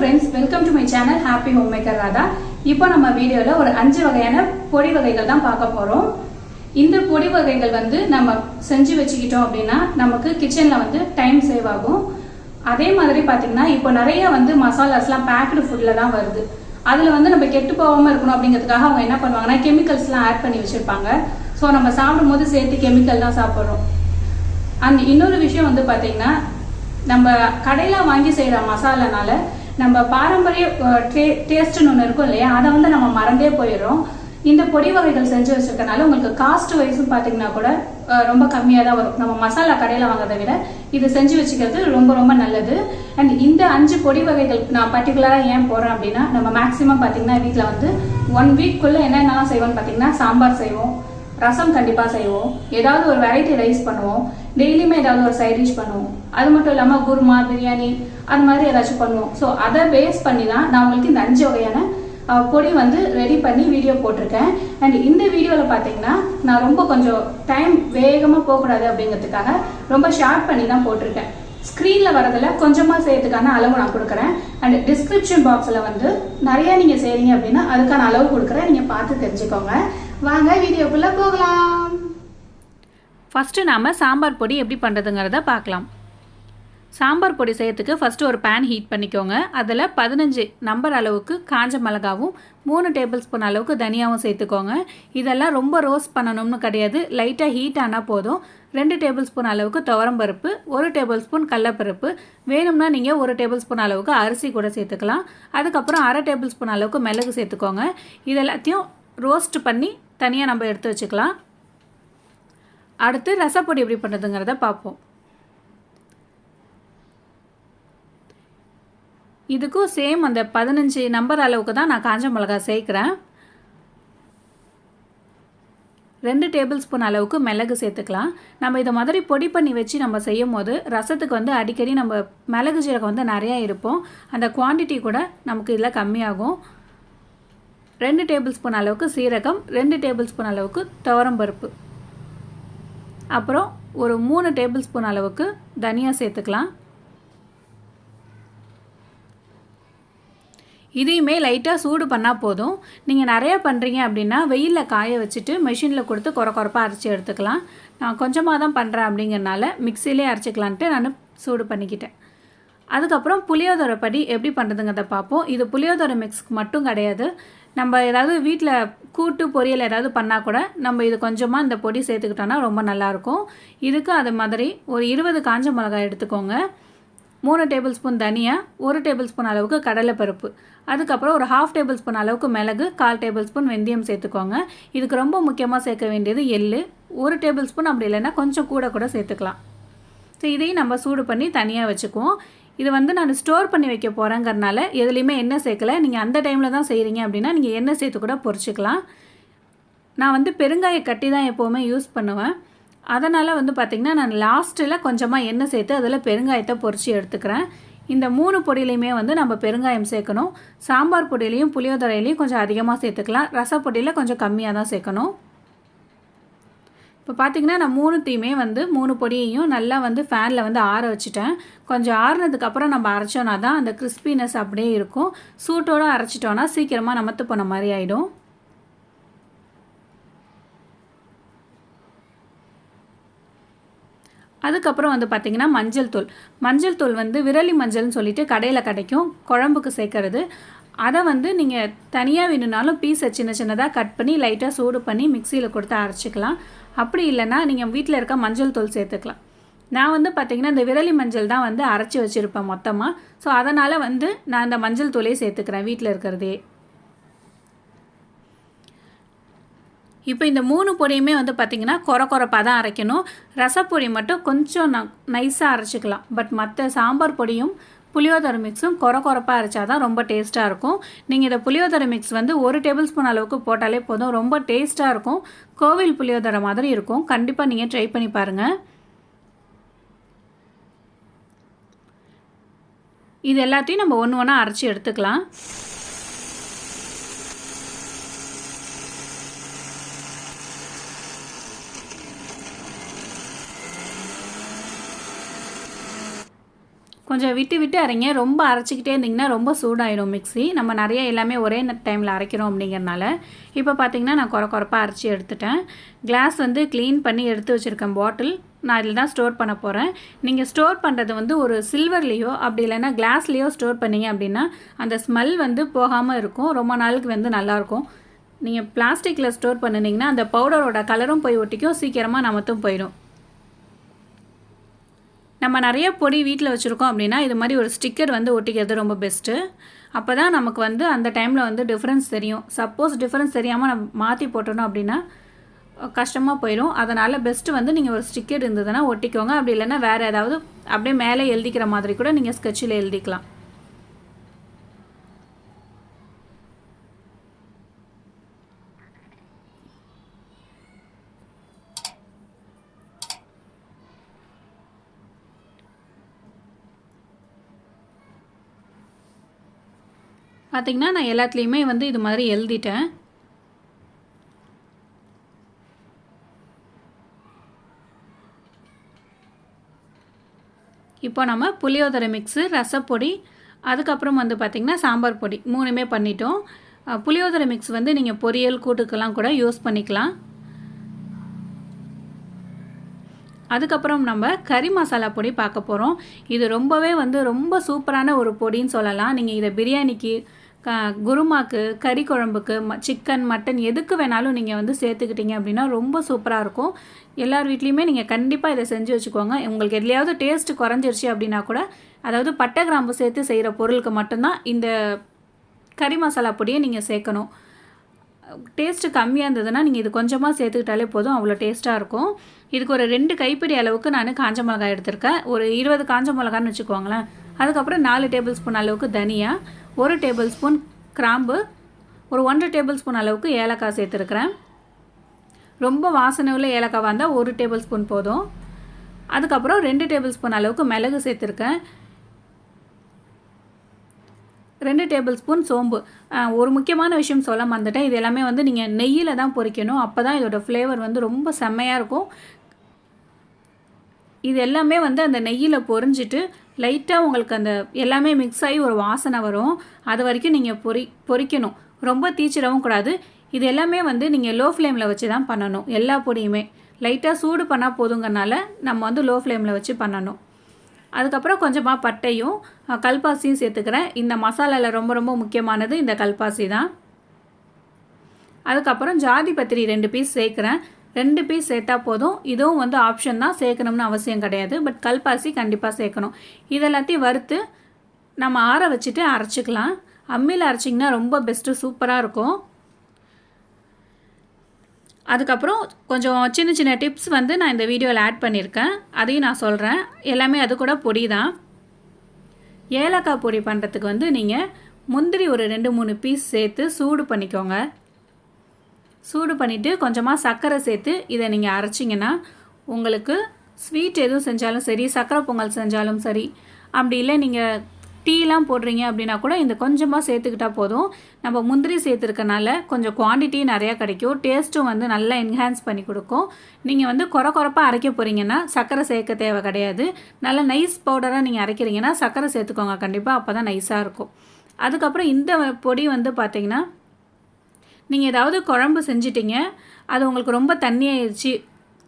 friends, welcome to my channel happyhomemakerradha. இப்போ நம்ம வீடியோல ஒரு 5 வகையான பொடி வகைகள் தான் பார்க்க போறோம். இந்த பொடி வகைகள் வந்து நம்ம செஞ்சு வச்சுக்கிட்டோம் அப்படினா நமக்கு கிச்சன்ல வந்து டைம் சேவ் ஆகும். அதே மாதிரி பாத்தீங்கன்னா இப்போ நிறைய வந்து மசாலாஸ்லாம் பேக்டு ஃபுட்ல தான் வருது. அதுல வந்து நம்ம கெட்டு போகாம இருக்கணும் அப்படிங்கிறதுக்காக அவங்க என்ன பண்ணுவாங்கன்னா கெமிக்கல்ஸ்லாம் ஆட் பண்ணி வச்சிருப்பாங்க. சோ நம்ம சாப்பிடும்போது சேர்த்து கெமிக்கல் தான் சாப்பிடுறோம். அண்ட் இன்னொரு விஷயம் வந்து பாத்தீங்கன்னா நம்ம கடையில வாங்கி செய்யற மசாலானால நம்ம பாரம்பரிய டேஸ்ட்னு ஒன்று இருக்கும் இல்லையா, அதை வந்து நம்ம மறந்தே போயிடுறோம். இந்த பொடி வகைகள் செஞ்சு வச்சிருக்கனால உங்களுக்கு காஸ்ட் வைஸும் பார்த்தீங்கன்னா கூட ரொம்ப கம்மியாக தான் வரும். நம்ம மசாலா கடையில் வாங்குறதை விட இது செஞ்சு வச்சுக்கிறது ரொம்ப ரொம்ப நல்லது. அண்ட் இந்த 5 பொடி வகைகள் நான் பர்டிகுலராக ஏன் போடுறேன் அப்படின்னா, நம்ம மேக்ஸிமம் பார்த்தீங்கன்னா வீட்டில் வந்து 1 வீக்குள்ளே என்னென்னலாம் செய்வோம்னு பார்த்தீங்கன்னா சாம்பார் செய்வோம், ரசம் கண்டிப்பாக செய்வோம், ஏதாவது ஒரு வெரைட்டி ரைஸ் பண்ணுவோம், டெய்லியுமே ஏதாவது ஒரு சைட் டிஷ் பண்ணுவோம். அது மட்டும் இல்லாமல் குருமா, பிரியாணி அது மாதிரி ஏதாச்சும் பண்ணுவோம். ஸோ அதை பேஸ் பண்ணி தான் நான் உங்களுக்கு இந்த 5 வகையான பொடி வந்து ரெடி பண்ணி வீடியோ போட்டிருக்கேன். அண்ட் இந்த வீடியோவில் பார்த்தீங்கன்னா நான் ரொம்ப கொஞ்சம் டைம் வேகமாக போகக்கூடாது அப்படிங்கிறதுக்காக ரொம்ப ஷார்ட் பண்ணி தான் போட்டிருக்கேன். ஸ்க்ரீனில் வரதில் கொஞ்சமாக செய்யறதுக்கான அளவு நான் கொடுக்குறேன். அண்ட் டிஸ்கிரிப்ஷன் பாக்ஸில் வந்து நிறைய நீங்கள் செய்கிறீங்க அப்படின்னா அதுக்கான அளவு கொடுக்குறேன், நீங்கள் பார்த்து தெரிஞ்சுக்கோங்க. வாங்க வீடியோக்குள்ளே போகலாம். ஃபஸ்ட்டு நாம் சாம்பார் பொடி எப்படி பண்ணுறதுங்கிறத பார்க்கலாம். சாம்பார் பொடி செய்யறதுக்கு ஃபஸ்ட்டு ஒரு பேன் ஹீட் பண்ணிக்கோங்க. அதில் 15 நம்பர் அளவுக்கு காஞ்ச மிளகாவும் 3 டேபிள் ஸ்பூன் அளவுக்கு தனியாகவும் சேர்த்துக்கோங்க. இதெல்லாம் ரொம்ப ரோஸ்ட் பண்ணணும்னு கிடையாது, லைட்டாக ஹீட் ஆனால் போதும். 2 டேபிள் ஸ்பூன் அளவுக்கு துவரம்பருப்பு, 1 டேபிள் ஸ்பூன் கடலப்பருப்பு, வேணும்னா நீங்கள் 1 டேபிள் ஸ்பூன் அளவுக்கு அரிசி கூட சேர்த்துக்கலாம். அதுக்கப்புறம் 1/2 டேபிள் ஸ்பூன் அளவுக்கு மிளகு சேர்த்துக்கோங்க. இது எல்லாத்தையும் ரோஸ்ட் பண்ணி தனியாக நம்ம எடுத்து வச்சுக்கலாம். அடுத்து ரசப்பொடி எப்படி பண்ணுறதுங்கிறத பார்ப்போம். இதுக்கும் சேம் அந்த 15 நம்பர் அளவுக்கு தான் நான் காஞ்ச மிளகா சேர்க்குறேன். 2 டேபிள் ஸ்பூன் அளவுக்கு மிளகு சேர்த்துக்கலாம். நம்ம இதை மாதிரி பொடி பண்ணி வச்சு நம்ம செய்யும் போது ரசத்துக்கு வந்து அடிக்கடி நம்ம மிளகு ஜீரகம் வந்து நிறையா இருப்போம், அந்த குவான்டிட்டி கூட நமக்கு இதில் கம்மியாகும். 2 டேபிள் ஸ்பூன் அளவுக்கு சீரகம், 2 டேபிள் ஸ்பூன் அளவுக்கு துவரம்பருப்பு, அப்புறம் ஒரு 3 டேபிள் ஸ்பூன் அளவுக்கு தனியா சேர்த்துக்கலாம். இதையுமே லைட்டாக சூடு பண்ணால் போதும். நீங்கள் நிறையா பண்ணுறீங்க அப்படின்னா வெயிலில் காய வச்சுட்டு மெஷினில் கொடுத்து குறப்பாக அரைச்சி எடுத்துக்கலாம். நான் கொஞ்சமாக தான் பண்ணுறேன் அப்படிங்கிறனால மிக்சிலே அரைச்சிக்கலான்ட்டு நான் சூடு பண்ணிக்கிட்டேன். அதுக்கப்புறம் புளியோதரை படி எப்படி பண்ணுறதுங்கிறத பார்ப்போம். இது புளியோதரை மிக்ஸ்க்கு மட்டும் கிடையாது, நம்ம ஏதாவது வீட்டில் கூட்டு பொரியல் ஏதாவது பண்ணால் கூட நம்ம இது கொஞ்சமாக இந்த பொடி சேர்த்துக்கிட்டோன்னா ரொம்ப நல்லாயிருக்கும். இதுக்கு அது மாதிரி ஒரு 20 காஞ்ச மிளகாய் எடுத்துக்கோங்க, 3 டேபிள் ஸ்பூன் தனியா, 1 டேபிள் ஸ்பூன் அளவுக்கு கடலைப்பருப்பு, அதுக்கப்புறம் ஒரு 1/2 டேபிள் ஸ்பூன் அளவுக்கு மிளகு, 1/4 டேபிள் ஸ்பூன் வெந்தயம் சேர்த்துக்கோங்க. இதுக்கு ரொம்ப முக்கியமாக சேர்க்க வேண்டியது எள்ளு, 1 டேபிள் ஸ்பூன் அப்படி இல்லைன்னா கொஞ்சம் கூட சேர்த்துக்கலாம். ஸோ இதையும் நம்ம சூடு பண்ணி தனியாக வச்சுக்குவோம். இது வந்து நான் ஸ்டோர் பண்ணி வைக்க போகிறேங்கிறனால எதுலேயுமே எண்ணெய் சேர்க்கலை. நீங்கள் அந்த டைமில் தான் செய்கிறீங்க அப்படின்னா நீங்கள் எண்ணெய் சேர்த்து கூட பொரிச்சிக்கலாம். நான் வந்து பெருங்காய கட்டி தான் எப்போவுமே யூஸ் பண்ணுவேன். அதனால் வந்து பார்த்திங்கன்னா நான் லாஸ்ட்டில் கொஞ்சமாக எண்ணெய் சேர்த்து அதில் பெருங்காயத்தை பொரித்து எடுத்துக்கிறேன். இந்த 3 பொடியிலையுமே வந்து நம்ம பெருங்காயம் சேர்க்கணும். சாம்பார் பொடியிலையும் புளியோதரையிலையும் கொஞ்சம் அதிகமாக சேர்த்துக்கலாம், ரசப்பொடியில் கொஞ்சம் கம்மியாக தான் சேர்க்கணும். இப்போ பார்த்திங்கன்னா நான் 3த்தையுமே வந்து 3 பொடியையும் நல்லா வந்து ஃபேனில் வந்து ஆற வச்சுட்டேன். கொஞ்சம் ஆறுனதுக்கப்புறம் நம்ம அரைச்சோன்னா தான் அந்த கிறிஸ்பினஸ் அப்படியே இருக்கும். சூட்டோடு அரைச்சிட்டோன்னா சீக்கிரமாக நமத்து போன மாதிரி ஆகிடும். அதுக்கப்புறம் வந்து பார்த்திங்கன்னா மஞ்சள் தூள் வந்து விரலி மஞ்சள்னு சொல்லிட்டு கடையில் கிடைக்கும், குழம்புக்கு சேர்க்கறது. அதை வந்து நீங்கள் தனியாக வேணுனாலும் பீஸை சின்னதாக கட் பண்ணி லைட்டாக சூடு பண்ணி மிக்சியில் கொடுத்து அரைச்சிக்கலாம். அப்படி இல்லைன்னா நீங்கள் வீட்டில் இருக்க மஞ்சள் தூள் சேர்த்துக்கலாம். நான் வந்து பார்த்திங்கன்னா இந்த விரலி மஞ்சள் தான் வந்து அரைச்சி வச்சுருப்பேன் மொத்தமாக. ஸோ அதனால் வந்து நான் இந்த மஞ்சள் தூளே சேர்த்துக்கிறேன் வீட்டில் இருக்கிறதே. இப்போ இந்த 3 பொடியுமே வந்து பார்த்திங்கன்னா குறப்பாக தான் அரைக்கணும். ரசப்பொடி மட்டும் கொஞ்சம் நைஸாக அரைச்சிக்கலாம். பட் மற்ற சாம்பார் பொடியும் புளியோதரை மிக்ஸும் குறப்பாக அரைச்சா தான் ரொம்ப டேஸ்ட்டாக இருக்கும். நீங்கள் இந்த புளியோதரை மிக்ஸ் வந்து 1 டேபிள் ஸ்பூன் அளவுக்கு போட்டாலே போதும், ரொம்ப டேஸ்ட்டாக இருக்கும். கோவில் புளியோதரை மாதிரி இருக்கும். கண்டிப்பாக நீங்கள் ட்ரை பண்ணி பாருங்கள். இது எல்லாத்தையும் நம்ம ஒன்று அரைச்சி எடுத்துக்கலாம். கொஞ்சம் விட்டு விட்டு அரைங்க. ரொம்ப அரைச்சிக்கிட்டே இருந்திங்கன்னா ரொம்ப சூடாயிடும் மிக்ஸி. நம்ம நிறைய எல்லாமே ஒரே டைமில் அரைக்கிறோம் அப்படிங்கிறனால. இப்போ பார்த்தீங்கன்னா நான் குறப்பாக அரைச்சி எடுத்துட்டேன். கிளாஸ் வந்து க்ளீன் பண்ணி எடுத்து வச்சுருக்கேன் பாட்டில். நான் இதில் தான் ஸ்டோர் பண்ண போகிறேன். நீங்கள் ஸ்டோர் பண்ணுறது வந்து ஒரு சில்வர்லேயோ அப்படி இல்லைன்னா கிளாஸ்லேயோ ஸ்டோர் பண்ணிங்க அப்படின்னா அந்த ஸ்மெல் வந்து போகாமல் இருக்கும். ரொம்ப நாளுக்கு வந்து நல்லாயிருக்கும். நீங்கள் பிளாஸ்டிக்கில் ஸ்டோர் பண்ணினீங்கன்னா அந்த பவுடரோட கலரும் போய் ஒட்டிக்கும், சீக்கிரமாக நமத்தும் போயிடும். நம்ம நிறைய பொடி வீட்டில் வச்சுருக்கோம் அப்படின்னா இது மாதிரி ஒரு ஸ்டிக்கர் வந்து ஒட்டிக்கிறது ரொம்ப பெஸ்ட்டு. அப்போ தான் நமக்கு வந்து அந்த டைமில் வந்து டிஃப்ரென்ஸ் தெரியும். சப்போஸ் டிஃப்ரென்ஸ் தெரியாமல் நம்ம மாற்றி போட்டோம் அப்படின்னா கஷ்டமாக போயிடும். அதனால் பெஸ்ட்டு வந்து நீங்கள் ஒரு ஸ்டிக்கர் இருந்ததுன்னா ஒட்டிக்கோங்க. அப்படி இல்லைன்னா வேறு ஏதாவது அப்படியே மேலே எழுதிக்கிற மாதிரி கூட நீங்கள் ஸ்கெட்சில் எழுதிக்கலாம். பார்த்திங்கன்னா நான் எல்லாத்துலேயுமே வந்து இது மாதிரி எழுதிட்டேன். இப்போ நம்ம புளியோதரை மிக்ஸு, ரசப்பொடி, அதுக்கப்புறம் வந்து பார்த்திங்கன்னா சாம்பார் பொடி 3மே பண்ணிட்டோம். புளியோதரை மிக்ஸ் வந்து நீங்கள் பொரியல் கூட்டுக்கெல்லாம் கூட யூஸ் பண்ணிக்கலாம். அதுக்கப்புறம் நம்ம கறி மசாலா பொடி பார்க்க போகிறோம். இது ரொம்பவே வந்து ரொம்ப சூப்பரான ஒரு பொடின்னு சொல்லலாம். நீங்கள் இதை பிரியாணிக்கு, குருமாக்கு, கறி குழம்புக்கு, சிக்கன், மட்டன் எதுக்கு வேணாலும் நீங்கள் வந்து சேர்த்துக்கிட்டீங்க அப்படின்னா ரொம்ப சூப்பராக இருக்கும். எல்லார் வீட்லேயுமே நீங்கள் கண்டிப்பாக இதை செஞ்சு வச்சுக்கோங்க. உங்களுக்கு எதுலையாவது டேஸ்ட்டு குறைஞ்சிருச்சு அப்படின்னா கூட, அதாவது பட்டை கிராம்பு சேர்த்து செய்கிற பொருளுக்கு மட்டும்தான் இந்த கறி மசாலா பொடியை நீங்கள் சேர்க்கணும். டேஸ்ட்டு கம்மியாக இருந்ததுன்னா நீங்கள் இது கொஞ்சமாக சேர்த்துக்கிட்டாலே போதும், அவ்வளோ டேஸ்ட்டாக இருக்கும். இதுக்கு ஒரு 2 கைப்பிடி அளவுக்கு நான் காஞ்ச மிளகாய் எடுத்திருக்கேன். ஒரு 20 காஞ்ச மிளகான்னு வச்சுக்கோங்களேன். அதுக்கப்புறம் 4 டேபிள் ஸ்பூன் அளவுக்கு தனியா, 1 டேபிள் ஸ்பூன் கிராம்பு, ஒரு 1 டேபிள் ஸ்பூன் அளவுக்கு ஏலக்காய் சேர்த்துருக்குறேன். ரொம்ப வாசனை உள்ள ஏலக்காவாக இருந்தால் 1 டேபிள் ஸ்பூன் போதும். அதுக்கப்புறம் 2 டேபிள் ஸ்பூன் அளவுக்கு மிளகு சேர்த்துருக்கேன். 2 டேபிள் ஸ்பூன் சோம்பு. ஒரு முக்கியமான விஷயம் சொல்ல மறந்துட்டேன். இது எல்லாமே வந்து நீங்கள் நெய்யில் தான் பொரிக்கணும். அப்போ தான் இதோட ஃப்ளேவர் வந்து ரொம்ப செம்மையாக இருக்கும். இது எல்லாமே வந்து அந்த நெய்யில் பொரிஞ்சிட்டு லைட்டாக உங்களுக்கு அந்த எல்லாமே மிக்ஸ் ஆகி ஒரு வாசனை வரும். அது வரைக்கும் நீங்கள் பொரிக்கணும். ரொம்ப தீச்சிடவும் கூடாது. இது எல்லாமே வந்து நீங்கள் லோ ஃப்ளேமில் வச்சு தான் பண்ணணும். எல்லா பொடியுமே லைட்டாக சூடு பண்ணால் போதுங்கனால நம்ம வந்து லோ ஃப்ளேமில் வச்சு பண்ணணும். அதுக்கப்புறம் கொஞ்சமாக பட்டையும் கல்பாசியும் சேர்த்துக்கிறேன். இந்த மசாலாவில் ரொம்ப ரொம்ப முக்கியமானது இந்த கல்பாசி தான். அதுக்கப்புறம் ஜாதி பத்திரி 2 பீஸ் சேர்க்குறேன். 2 பீஸ் சேர்த்தா போதும். இதுவும் வந்து ஆப்ஷன் தான், சேர்க்கணும்னு அவசியம் கிடையாது. பட் கல்பாசி கண்டிப்பாக சேர்க்கணும். இதெல்லாத்தையும் வறுத்து நம்ம ஆற வச்சுட்டு அரைச்சிக்கலாம். அம்மியில் அரைச்சிங்கன்னா ரொம்ப பெஸ்ட்டு, சூப்பராக இருக்கும். அதுக்கப்புறம் கொஞ்சம் சின்ன சின்ன டிப்ஸ் வந்து நான் இந்த வீடியோவில் ஆட் பண்ணியிருக்கேன். அதையும் நான் சொல்கிறேன். எல்லாமே அது கூட பொடி தான். ஏலக்காய் பொடி பண்ணுறதுக்கு வந்து நீங்கள் முந்திரி ஒரு 2-3 பீஸ் சேர்த்து சூடு பண்ணிக்கோங்க. சூடு பண்ணிவிட்டு கொஞ்சமாக சர்க்கரை சேர்த்து இதை நீங்கள் அரைச்சிங்கன்னா உங்களுக்கு ஸ்வீட் எதுவும் செஞ்சாலும் சரி, சர்க்கரை பொங்கல் செஞ்சாலும் சரி, அப்படி இல்லை நீங்கள் டீலாம் போடுறீங்க அப்படின்னா கூட இந்த கொஞ்சமாக சேர்த்துக்கிட்டால் போதும். நம்ம முந்திரி சேர்த்துருக்கனால கொஞ்சம் குவான்டிட்டி நிறையா கிடைக்கும். டேஸ்ட்டும் வந்து நல்லா என்ஹான்ஸ் பண்ணி கொடுக்கும். நீங்கள் வந்து குறப்பாக அரைக்க போகிறீங்கன்னா சர்க்கரை சேர்க்க தேவை கிடையாது. நல்லா நைஸ் பவுடராக நீங்கள் அரைக்கிறீங்கன்னா சர்க்கரை சேர்த்துக்கோங்க கண்டிப்பாக, அப்போ தான் நைஸாக இருக்கும். அதுக்கப்புறம் இந்த பொடி வந்து பார்த்திங்கன்னா நீங்கள் ஏதாவது குழம்பு செஞ்சிட்டிங்க, அது உங்களுக்கு ரொம்ப தண்ணியாகிடுச்சு,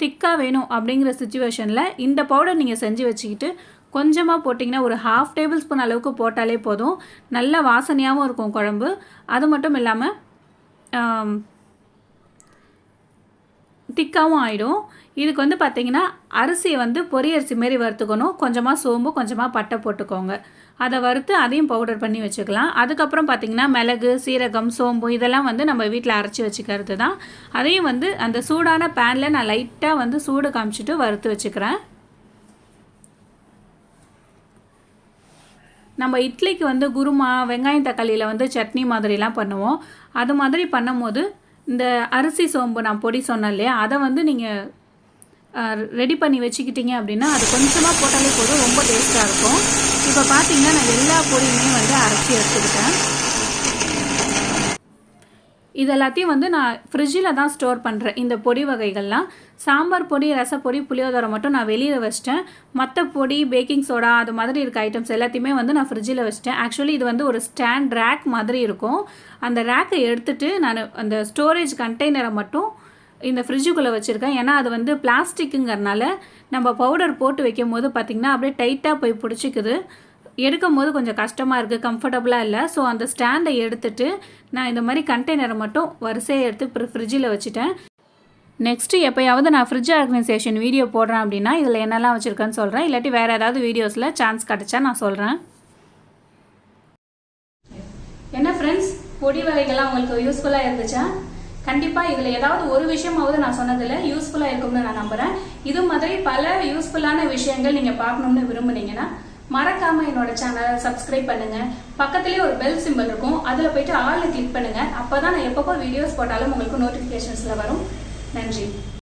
திக்காக வேணும் அப்படிங்கிற சுச்சுவேஷனில் இந்த பவுடர் நீங்கள் செஞ்சு வச்சுக்கிட்டு கொஞ்சமாக போட்டிங்கன்னா ஒரு 1/2 டேபிள் ஸ்பூன் அளவுக்கு போட்டாலே போதும். நல்ல வாசனையாகவும் இருக்கும் குழம்பு. அது மட்டும் இல்லாமல் திக்காகவும் ஆகிடும். இதுக்கு வந்து பார்த்திங்கன்னா அரிசியை வந்து பொரியரிசி மாரி வறுத்துக்கணும். கொஞ்சமாக சோம்பு, கொஞ்சமாக பட்டை போட்டுக்கோங்க. அதை வறுத்து அதையும் பவுடர் பண்ணி வச்சுக்கலாம். அதுக்கப்புறம் பார்த்திங்கன்னா மிளகு, சீரகம், சோம்பு இதெல்லாம் வந்து நம்ம வீட்டில் அரைச்சி வச்சுக்கிறது தான். அதையும் வந்து அந்த சூடான பேனில் நான் லைட்டாக வந்து சூடு காமிச்சிட்டு வறுத்து வச்சுக்கிறேன். நம்ம இட்லிக்கு வந்து குருமா, வெங்காயம் தக்காளியில் வந்து சட்னி மாதிரிலாம் பண்ணுவோம். அது மாதிரி பண்ணும்போது இந்த அரிசி சோம்பு நான் பொடி சொன்னேன் இல்லையா, அதை வந்து நீங்கள் ரெடி பண்ணி வச்சுக்கிட்டீங்க அப்படின்னா அது கொஞ்சமாக போட்டாலே போதும், ரொம்ப டேஸ்ட்டாக இருக்கும். இப்போ பார்த்தீங்கன்னா நான் எல்லா பொடியுமே வந்து அரைச்சி எடுத்துக்கிட்டேன். இது எல்லாத்தையும் வந்து நான் ஃப்ரிட்ஜில் தான் ஸ்டோர் பண்ணுறேன். இந்த பொடி வகைகள்லாம் சாம்பார் பொடி, ரசப்பொடி, புளியோதரை மட்டும் நான் வெளியில் வச்சிட்டேன். மற்ற பொடி, பேக்கிங் சோடா அது மாதிரி இருக்க ஐட்டம்ஸ் எல்லாத்தையுமே வந்து நான் ஃப்ரிட்ஜில் வச்சிட்டேன். ஆக்சுவலி இது வந்து ஒரு ஸ்டாண்ட் ரேக் மாதிரி இருக்கும். அந்த ரேக்கை எடுத்துட்டு நான் அந்த ஸ்டோரேஜ் கண்டெய்னரை மட்டும் இந்த ஃப்ரிட்ஜுக்குள்ளே வச்சுருக்கேன். ஏன்னா அது வந்து பிளாஸ்டிக்குங்கிறனால நம்ம பவுடர் போட்டு வைக்கும் போது பார்த்திங்கன்னா அப்படியே டைட்டாக போய் பிடிச்சிக்குது. எடுக்கும் போது கொஞ்சம் கஷ்டமாக இருக்குது, கம்ஃபர்டபுளாக இல்லை. ஸோ அந்த ஸ்டாண்டை எடுத்துட்டு நான் இந்த மாதிரி கண்டெய்னரை மட்டும் வரிசையை எடுத்து ஃப்ரிட்ஜில் வச்சுட்டேன். நெக்ஸ்ட்டு எப்போயாவது நான் ஃப்ரிட்ஜ் ஆர்கனைசேஷன் வீடியோ போடுறேன் அப்படின்னா இதில் என்னெல்லாம் வச்சுருக்கேன்னு சொல்கிறேன். இல்லாட்டி வேறு ஏதாவது வீடியோஸில் சான்ஸ் கிடச்சா நான் சொல்கிறேன். என்ன ஃப்ரெண்ட்ஸ், பொடி வகைகள்லாம் உங்களுக்கு யூஸ்ஃபுல்லாக இருந்துச்சா? கண்டிப்பாக இதில் ஏதாவது ஒரு விஷயமாவது நான் சொன்னதில் யூஸ்ஃபுல்லாக இருக்கும்னு நான் நம்புகிறேன். இது மாதிரி பல யூஸ்ஃபுல்லான விஷயங்கள் நீங்கள் பார்க்கணும்னு விரும்புனீங்கன்னா மறக்காம என்னோட சேனலை சப்ஸ்கிரைப் பண்ணுங்க. பக்கத்துலேயே ஒரு பெல் சிம்பிள் இருக்கும், அதில் போயிட்டு ஆல்ல கிளிக் பண்ணுங்க. அப்போதான் நான் எப்பப்போ வீடியோஸ் போட்டாலும் உங்களுக்கு நோட்டிஃபிகேஷன்ஸில் வரும். நன்றி.